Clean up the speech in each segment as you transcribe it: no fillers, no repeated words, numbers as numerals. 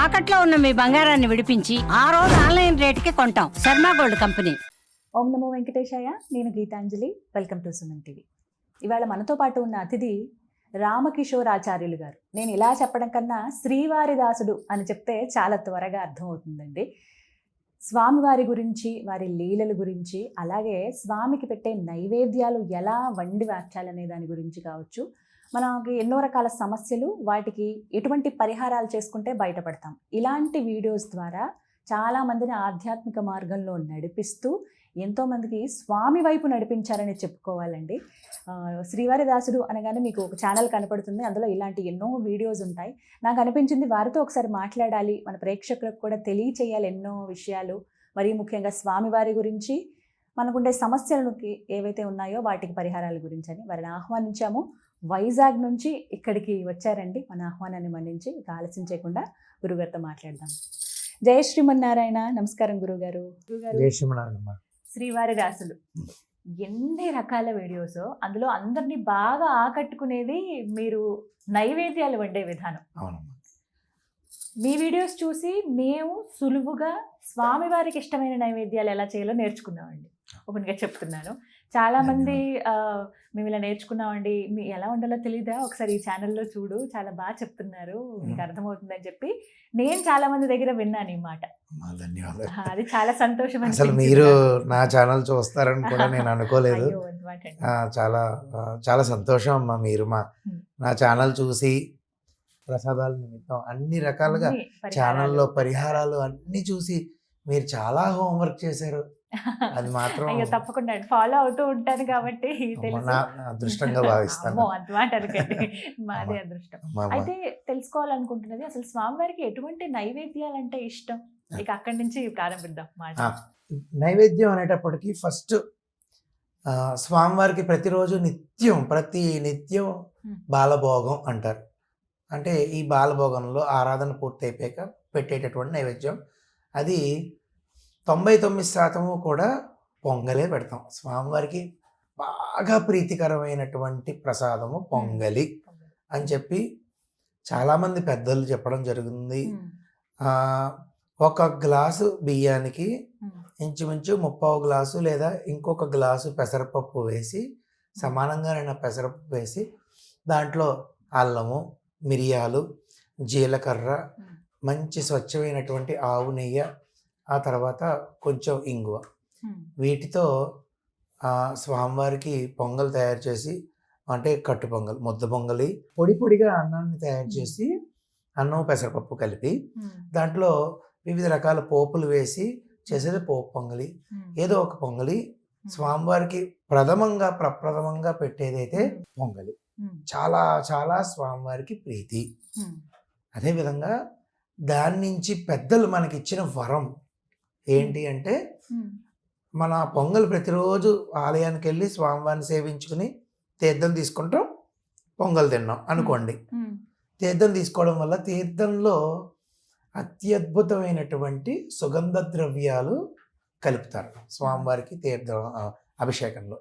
తాకట్లో ఉన్న మీ బంగారాన్ని విడిపించి ఆ రోజు ఆన్లైన్ రేటుకి కొంటాం. Sharma gold company. ఓం నమో వెంకటేశాయ. నేను Geethanjali. Welcome to Suman TV. ఇవాళ మనతో పాటు ఉన్న అతిథి రామకిషోర్ ఆచార్యులు గారు. నేను ఇలా చెప్పడం కన్నా శ్రీవారి దాసుడు అని చెప్తే చాలా త్వరగా అర్థమవుతుందండి. స్వామివారి గురించి, వారి లీలల గురించి, అలాగే స్వామికి పెట్టే నైవేద్యాలు ఎలా వండి వార్చాలనే దాని గురించి కావచ్చు, మనకి ఎన్నో రకాల సమస్యలు, వాటికి ఎటువంటి పరిహారాలు చేసుకుంటే బయటపడతాం. ఇలాంటి వీడియోస్ ద్వారా చాలామందిని ఆధ్యాత్మిక మార్గంలో నడిపిస్తూ ఎంతోమందికి స్వామి వైపు నడిపించారని చెప్పుకోవాలండి. శ్రీవారి దాసుడు అనగానే మీకు ఒక ఛానల్ కనపడుతుంది, అందులో ఇలాంటి ఎన్నో వీడియోస్ ఉంటాయి. నాకు అనిపించింది వారితో ఒకసారి మాట్లాడాలి, మన ప్రేక్షకులకు కూడా తెలియచేయాలి ఎన్నో విషయాలు, మరీ ముఖ్యంగా స్వామివారి గురించి, మనకుండే సమస్యలకి ఏవైతే ఉన్నాయో వాటికి పరిహారాల గురించి అని వారిని ఆహ్వానించాము. వైజాగ్ నుంచి ఇక్కడికి వచ్చారండి. మన ఆహ్వానాన్ని మన్నించి ఇక ఆలస్యం చేయకుండా గురుగారితో మాట్లాడదాం. జయ శ్రీమన్నారాయణ. నమస్కారం గురుగారు. శ్రీవారి దాసులు ఎన్ని రకాల వీడియోస్, అందులో అందరినీ బాగా ఆకట్టుకునేది మీరు నైవేద్యాలు వండే విధానం. మీ వీడియోస్ చూసి మేము సులువుగా స్వామివారికి ఇష్టమైన నైవేద్యాలు ఎలా చేయాలో నేర్చుకున్నామండి. ఓపెన్గా చెప్తున్నాను. చాలామంది మేము ఇలా నేర్చుకున్నామండి, మీ ఎలా వండాలో తెలీదా, ఒకసారి ఈ ఛానల్లో చూడు, చాలా బాగా చెప్తున్నారు, మీకు అర్థమవుతుందని చెప్పి నేను చాలా మంది దగ్గర విన్నాను ఈ మాట. ధన్యవాదాలు. అది చాలా సంతోషం. అసలు మీరు నా ఛానల్ చూస్తారని కూడా నేను అనుకోలేదు. చాలా చాలా సంతోషం అమ్మా. మీరు నా ఛానల్ చూసి ప్రసాదాల నిమిత్తం అన్ని రకాలుగా ఛానల్లో పరిహారాలు అన్ని చూసి మీరు చాలా హోంవర్క్ చేశారు. అది మాత్రం తప్పకుండా ఫాలో అవుతూ ఉంటాను కాబట్టి నా అదృష్టంగా భావిస్తాను. మాదే అదృష్టం. అయితే తెలుసుకోవాలనుకుంటున్నది, అసలు స్వామివారికి ఎటువంటి నైవేద్యాలు అంటే ఇష్టం? ఇక అక్కడి నుంచి ప్రారంభిద్దాం. నైవేద్యం అనేటప్పటికి ఫస్ట్ స్వామివారికి ప్రతిరోజు ప్రతి నిత్యం బాలభోగం అంటారు. అంటే ఈ బాలభోగంలో ఆరాధన పూర్తి అయిపోయాక పెట్టేటటువంటి నైవేద్యం, అది 99% కూడా పొంగలే పెడతాం. స్వామివారికి బాగా ప్రీతికరమైనటువంటి ప్రసాదము పొంగలి అని చెప్పి చాలామంది పెద్దలు చెప్పడం జరిగింది. ఒక గ్లాసు బియ్యానికి ఇంచుమించు 30 గ్లాసు లేదా ఇంకొక గ్లాసు పెసరపప్పు వేసి, సమానంగా పెసరపప్పు వేసి, దాంట్లో అల్లము, మిరియాలు, జీలకర్ర, మంచి స్వచ్ఛమైనటువంటి ఆవు నెయ్యి, ఆ తర్వాత కొంచెం ఇంగువ, వీటితో స్వామివారికి పొంగల్ తయారు చేసి, అంటే కట్టు పొంగల్, ముద్ద పొంగలి, పొడిగా అన్నాన్ని తయారు చేసి, అన్నం పెసరపప్పు కలిపి దాంట్లో వివిధ రకాల పోపులు వేసి చేసేది పోపు పొంగలి. ఏదో ఒక పొంగలి స్వామివారికి ప్రప్రథమంగా పెట్టేదైతే పొంగలి చాలా చాలా స్వామివారికి ప్రీతి. అదేవిధంగా దాని నుంచి పెద్దలు మనకి ఇచ్చిన వరం ఏంటి అంటే, మన పొంగల్ ప్రతిరోజు ఆలయానికి వెళ్ళి స్వామివారిని సేవించుకుని తీర్థం తీసుకుంటాం, పొంగల్ తిన్నాం అనుకోండి. తీర్థం తీసుకోవడం వల్ల తీర్థంలో అత్యద్భుతమైనటువంటి సుగంధ ద్రవ్యాలు కలుపుతారు స్వామివారికి అభిషేకంలో.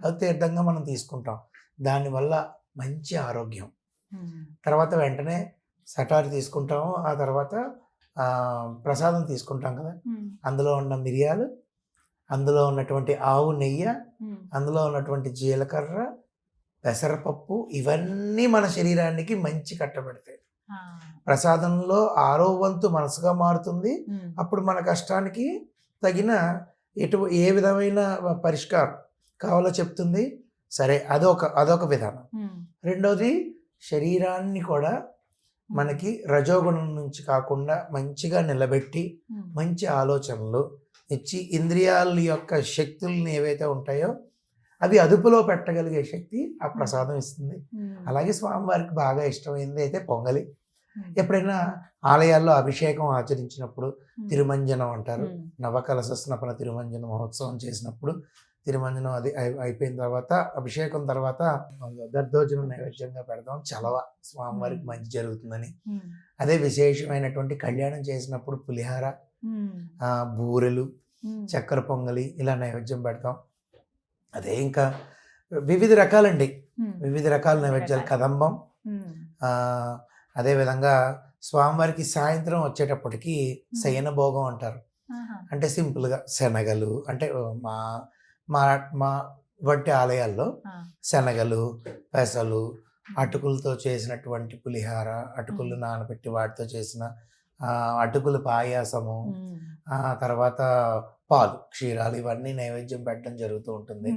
అది తీర్థంగా మనం తీసుకుంటాం. దానివల్ల మంచి ఆరోగ్యం. తర్వాత వెంటనే సటారి తీసుకుంటాము, ఆ తర్వాత ప్రసాదం తీసుకుంటాం కదా, అందులో ఉన్న మిరియాలు, అందులో ఉన్నటువంటి ఆవు నెయ్యి, అందులో ఉన్నటువంటి జీలకర్ర, పెసరపప్పు, ఇవన్నీ మన శరీరానికి మంచి కట్టబెడతాయి. ప్రసాదంలో 6వ వంతు మనసుగా మారుతుంది. అప్పుడు మన కష్టానికి తగిన ఏ విధమైన పరిష్కారం కావాలో చెప్తుంది. సరే, అదొక విధానం. రెండోది, శరీరాన్ని కూడా మనకి రజోగుణం నుంచి కాకుండా మంచిగా నిలబెట్టి మంచి ఆలోచనలు ఇచ్చి, ఇంద్రియాల యొక్క శక్తుల్ని ఏవైతే ఉంటాయో అవి అదుపులో పెట్టగలిగే శక్తి ఆ ప్రసాదం ఇస్తుంది. అలాగే స్వామివారికి బాగా ఇష్టమైంది అయితే పొంగలి. ఎప్పుడైనా ఆలయాల్లో అభిషేకం ఆచరించినప్పుడు తిరుమంజనం అంటారు. నవకలశ స్నపన తిరుమంజన మహోత్సవం చేసినప్పుడు తిరుమంజనం అది అయిపోయిన తర్వాత, అభిషేకం తర్వాత దర్దోజనం నైవేద్యంగా పెడతాం. చలవ స్వామివారికి మంచి జరుగుతుందని. అదే విశేషమైనటువంటి కళ్యాణం చేసినప్పుడు పులిహార, బూరెలు, చక్కెర పొంగలి ఇలా నైవేద్యం పెడతాం. అదే ఇంకా వివిధ రకాలండి, వివిధ రకాల నైవేద్యాలు, కదంబం, అదేవిధంగా స్వామివారికి సాయంత్రం వచ్చేటప్పటికి శయన భోగం అంటారు. అంటే సింపుల్గా శనగలు అంటే మా మా మా వంటి ఆలయాల్లో శనగలు, పెసలు, అటుకులతో చేసినటువంటి పులిహార, అటుకులు నానబెట్టి వాటితో చేసిన అటుకుల పాయాసము, తర్వాత పాలు, క్షీరాలు ఇవన్నీ నైవేద్యం పెట్టడం జరుగుతూ ఉంటుంది.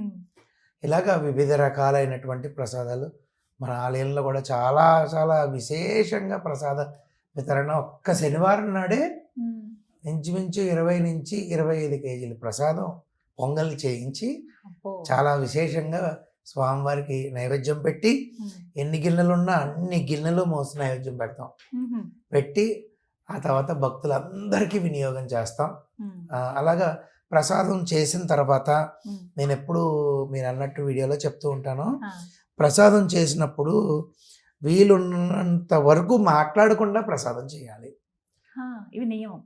ఇలాగా వివిధ రకాలైనటువంటి ప్రసాదాలు మన ఆలయంలో కూడా చాలా చాలా విశేషంగా ప్రసాద వితరణ. ఒక్క శనివారం నాడే ఇంచుమించు 20 నుంచి 25 కేజీల ప్రసాదం పొంగల్ చేయించి చాలా విశేషంగా స్వామివారికి నైవేద్యం పెట్టి, ఎన్ని గిన్నెలు ఉన్నా అన్ని గిన్నెలు మోసి నైవేద్యం పెడతాం. పెట్టి ఆ తర్వాత భక్తులందరికీ వినియోగం చేస్తాం. అలాగా ప్రసాదం చేసిన తర్వాత నేను ఎప్పుడు మీరు అన్నట్టు వీడియోలో చెప్తూ ఉంటాను, ప్రసాదం చేసినప్పుడు వీలున్నంత వరకు మాట్లాడకుండా ప్రసాదం చేయాలి. ఇవి నియమం.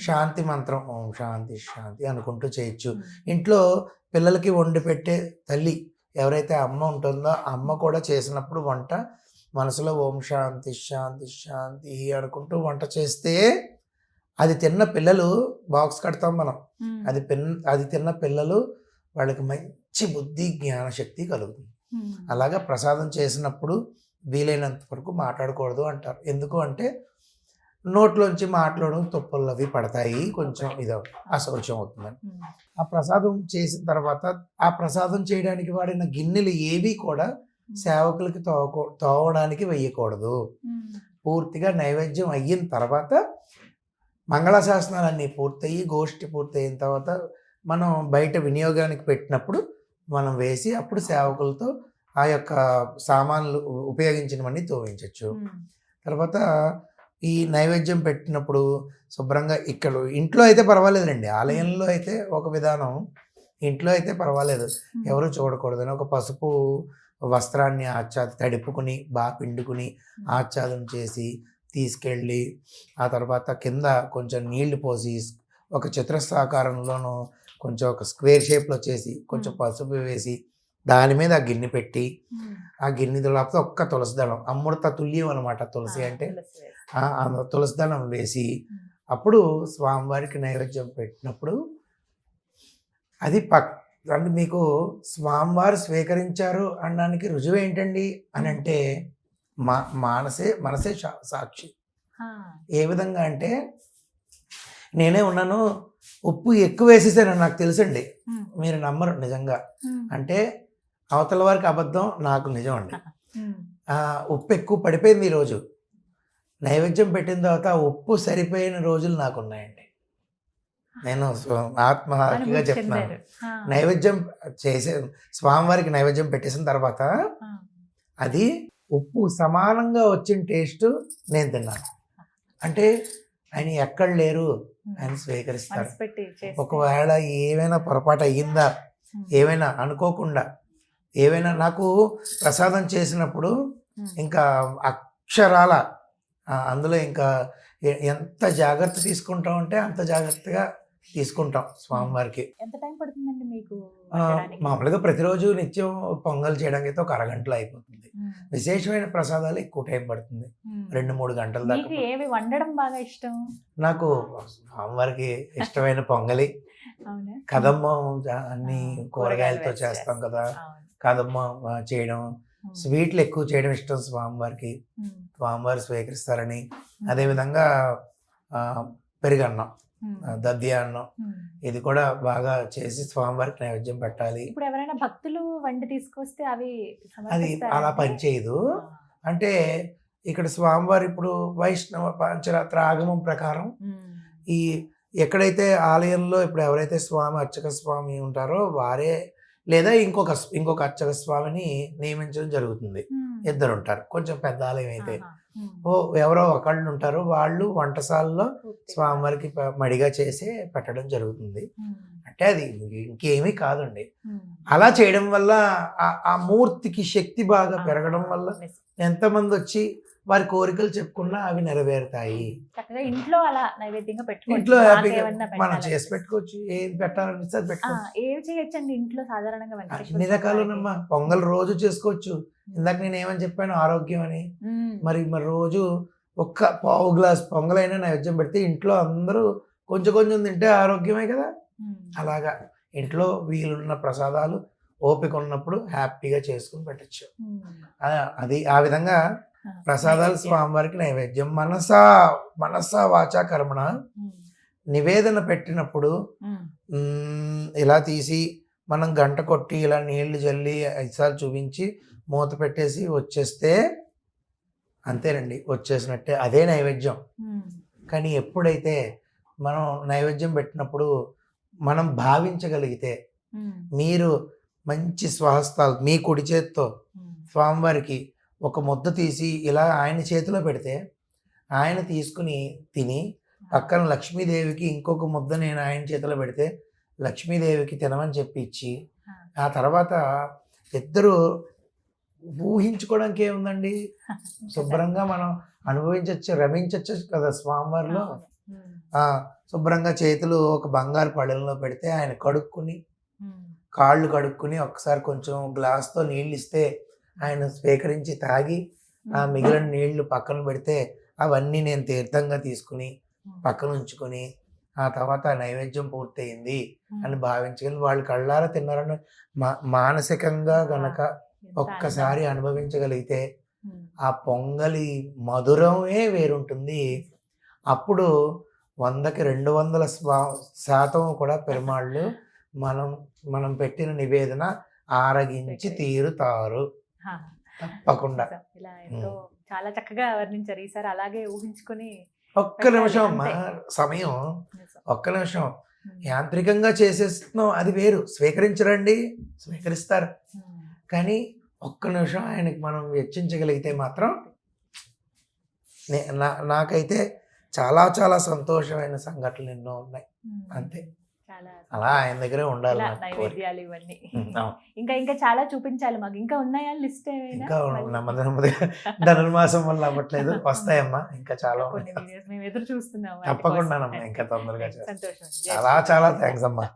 శాంతి మంత్రం ఓం శాంతి శాంతి అనుకుంటూ చేయొచ్చు. ఇంట్లో పిల్లలకి వండి పెట్టే తల్లి ఎవరైతే అమ్మ ఉంటుందో అమ్మ కూడా చేసినప్పుడు వంట మనసులో ఓం శాంతి శాంతి శాంతి అనుకుంటూ వంట చేస్తే అది తిన్న పిల్లలు, బాక్స్ కడతాం మనం, అది తిన్న పిల్లలు వాళ్ళకి మంచి బుద్ధి జ్ఞాన శక్తి కలుగుతుంది. అలాగా ప్రసాదం చేసినప్పుడు వీలైనంత వరకు మాట్లాడకూడదు అంటారు. ఎందుకు అంటే నోట్లోంచి మాట్లాడడం తుప్పలు అవి పడతాయి, కొంచెం ఇది అశౌచం అవుతుందని. ఆ ప్రసాదం చేసిన తర్వాత ఆ ప్రసాదం చేయడానికి వాడిన గిన్నెలు ఏవి కూడా సేవకులకి తోవడానికి వేయకూడదు. పూర్తిగా నైవేద్యం అయిన తర్వాత మంగళాశాసనాలన్నీ పూర్తయి గోష్ఠి పూర్తయిన తర్వాత మనం బయట వినియోగానికి పెట్టినప్పుడు మనం వేసి అప్పుడు సేవకులతో ఆ యొక్క సామాన్లు ఉపయోగించినవన్నీ తోవించవచ్చు. తర్వాత ఈ నైవేద్యం పెట్టినప్పుడు శుభ్రంగా ఇక్కడ ఇంట్లో అయితే పర్వాలేదండి, ఆలయంలో అయితే ఒక విధానం, ఇంట్లో అయితే పర్వాలేదు, ఎవరు చూడకూడదని ఒక పసుపు వస్త్రాన్ని తడుపుకుని బాగా పిండుకుని ఆచ్ఛాదన చేసి తీసుకెళ్ళి ఆ తర్వాత కింద కొంచెం నీళ్లు పోసి ఒక చతురస్రాకారంలోనూ కొంచెం ఒక స్క్వేర్ షేప్లో చేసి కొంచెం పసుపు వేసి దాని మీద ఆ గిన్నె పెట్టి ఆ గిన్నె లేకపోతే ఒక్క తులసి దళం, అమృత తుల్యం అనమాట తులసి అంటే, తులసి దళం వేసి అప్పుడు స్వామివారికి నైవేద్యం పెట్టినప్పుడు అది అంటే మీకు స్వామివారు స్వీకరించారు అనడానికి రుజువు ఏంటండి అని అంటే మనసే సాక్షి. ఏ విధంగా అంటే నేనే ఉన్నాను, ఉప్పు ఎక్కువ వేసేసాను నాకు తెలుసండి, మీరు నమ్మరు నిజంగా, అంటే అవతల వారికి అబద్ధం, నాకు నిజం అండి. ఉప్పు ఎక్కువ పడిపోయింది ఈరోజు, నైవేద్యం పెట్టిన తర్వాత ఉప్పు సరిపోయిన రోజులు నాకు ఉన్నాయండి. నేను ఆత్మహత్యగా చెప్తున్నాను. నైవేద్యం స్వామివారికి నైవేద్యం పెట్టేసిన తర్వాత అది ఉప్పు సమానంగా వచ్చిన టేస్ట్ నేను తిన్నాను. అంటే ఆయన ఎక్కడ లేరు, ఆయన స్వీకరిస్తారు. ఒకవేళ ఏమైనా పొరపాటు అయ్యిందా, ఏమైనా అనుకోకుండా ఏవైనా నాకు ప్రసాదం చేసినప్పుడు ఇంకా అక్షరాల అందులో ఇంకా ఎంత జాగ్రత్త తీసుకుంటాం అంటే అంత జాగ్రత్తగా తీసుకుంటాం స్వామివారికి. ఎంత టైం పడుతుందండి మీకు? మామూలుగా ప్రతిరోజు నిత్యం పొంగల్ చేయడానికి అయితే ఒక అరగంటలో అయిపోతుంది. విశేషమైన ప్రసాదాలు ఎక్కువ టైం పడుతుంది, 2-3 గంటల దాకా. ఏవి వండడం బాగా ఇష్టం? నాకు స్వామివారికి ఇష్టమైన పొంగలి, కదమ్మ, అన్ని కూరగాయలతో చేస్తాం కదా, కదమ్మ చేయడం, స్వీట్లు ఎక్కువ చేయడం ఇష్టం స్వామివారికి, స్వామివారు స్వీకరిస్తారని. అదేవిధంగా పెరుగన్నం, దద్య అన్నం, ఇది కూడా బాగా చేసి స్వామివారికి నైవేద్యం పెట్టాలి. ఇప్పుడు ఎవరైనా భక్తులు వండి తీసుకొస్తే అవి అది అలా పనిచేయదు. అంటే ఇక్కడ స్వామివారు ఇప్పుడు వైష్ణవ పంచరాత్ర ఆగమం ప్రకారం ఈ ఎక్కడైతే ఆలయంలో ఇప్పుడు ఎవరైతే స్వామి అర్చక స్వామి ఉంటారో వారే లేదా ఇంకొక అర్చక స్వామిని నియమించడం జరుగుతుంది. 2 ఉంటారు. కొంచెం పెద్ద ఆలయం అయితే ఎవరో ఒకళ్ళు ఉంటారు, వాళ్ళు వంటశాలలో స్వామివారికి మడిగా చేసి పెట్టడం జరుగుతుంది. అంటే అది ఇంకేమీ కాదండి. అలా చేయడం వల్ల ఆ మూర్తికి శక్తి బాగా పెరగడం వల్ల ఎంతమంది వచ్చి వారి కోరికలు చెప్పుకున్నా అవి నెరవేరుతాయి. ఇంట్లో అలా నైవేద్యంగా పెట్టుకోవచ్చు, ఇంట్లో హ్యాపీగా మనం చేసి పెట్టుకోవచ్చు. ఏం పెట్టాలనిపిస్తే అది పెట్టుకోవచ్చు. ఏం చేయొచ్చండి ఇంట్లో సాధారణంగా? అన్ని రకాలున్నమ్మా. పొంగల్ రోజు చేసుకోవచ్చు. ఇందాక నేను ఏమని చెప్పాను, ఆరోగ్యం అని. మరి రోజు ఒక్క పావు గ్లాస్ పొంగలైనా నైవేద్యం పెడితే ఇంట్లో అందరూ కొంచెం కొంచెం తింటే ఆరోగ్యమే కదా. అలాగా ఇంట్లో వీలున్న ప్రసాదాలు ఓపిక ఉన్నప్పుడు హ్యాపీగా చేసుకుని పెట్టచ్చు. అది ఆ విధంగా ప్రసాదాలు స్వామివారికి నైవేద్యం. మనసా వాచా కర్మణ నివేదన పెట్టినప్పుడు ఇలా తీసి మనం గంట కొట్టి ఇలా నీళ్లు జల్లి 5 సార్లు చూపించి మూత పెట్టేసి వచ్చేస్తే అంతేనండి, వచ్చేసినట్టే, అదే నైవేద్యం. కానీ ఎప్పుడైతే మనం నైవేద్యం పెట్టినప్పుడు మనం భావించగలిగితే, మీరు మంచి స్వహస్తాలు మీ కుడి చేత్తో స్వామివారికి ఒక ముద్ద తీసి ఇలా ఆయన చేతిలో పెడితే ఆయన తీసుకుని తిని, పక్కన లక్ష్మీదేవికి ఇంకొక ముద్ద నేను ఆయన చేతిలో పెడితే లక్ష్మీదేవికి తినమని చెప్పి ఇచ్చి, ఆ తర్వాత ఇద్దరు ఊహించుకోవడానికి ఏముందండి, శుభ్రంగా మనం అనుభవించవచ్చు, రమించవచ్చు కదా స్వామివారిలో. శుభ్రంగా చేతులు ఒక బంగారు పళ్ళెంలో పెడితే ఆయన కడుక్కుని కాళ్ళు కడుక్కుని ఒకసారి కొంచెం గ్లాస్తో నీళ్ళు ఇస్తే ఆయన స్వీకరించి తాగి ఆ మిగిలిన నీళ్లు పక్కన పెడితే అవన్నీ నేను తీర్థంగా తీసుకుని పక్కన ఉంచుకొని ఆ తర్వాత నైవేద్యం పూర్తయింది అని భావించగలి వాళ్ళు కళ్ళారా తిన్నారని మానసికంగా గనక ఒక్కసారి అనుభవించగలిగితే ఆ పొంగలి మధురమే వేరుంటుంది. అప్పుడు 100కి 200% కూడా పెరుమాళ్ళు మనం పెట్టిన నివేదన ఆరగించి తీరుతారు తప్పకుండా. ఇలా ఎంతో చాలా చక్కగా వర్ణించారు. ఈసారి అలాగే ఊహించుకొని ఒక్క నిమిషం సమయం, ఒక్క నిమిషం యాంత్రికంగా చేసేస్తున్నాం అది వేరు. స్వీకరించరండి, స్వీకరిస్తారు, కానీ ఒక్క నిమిషం ఆయనకి మనం వెచ్చించగలిగితే మాత్రం నాకైతే చాలా చాలా సంతోషమైన సంఘటనలు ఎన్నో ఉన్నాయి. అంతే, అలా ఆయన దగ్గరే ఉండాలి నైవేద్యాలు ఇవన్నీ. ఇంకా ఇంకా చాలా చూపించాలి మాకు. ఇంకా ఉన్నాయా లిస్ట్? ఇంకా ధనుర్మాసం వల్ల అవ్వట్లేదు, వస్తాయమ్మా ఇంకా చాలా. మేము ఎదురు చూస్తున్నాం. తప్పకుండా ఇంకా తొందరగా. చాలా చాలా థ్యాంక్స్ అమ్మా.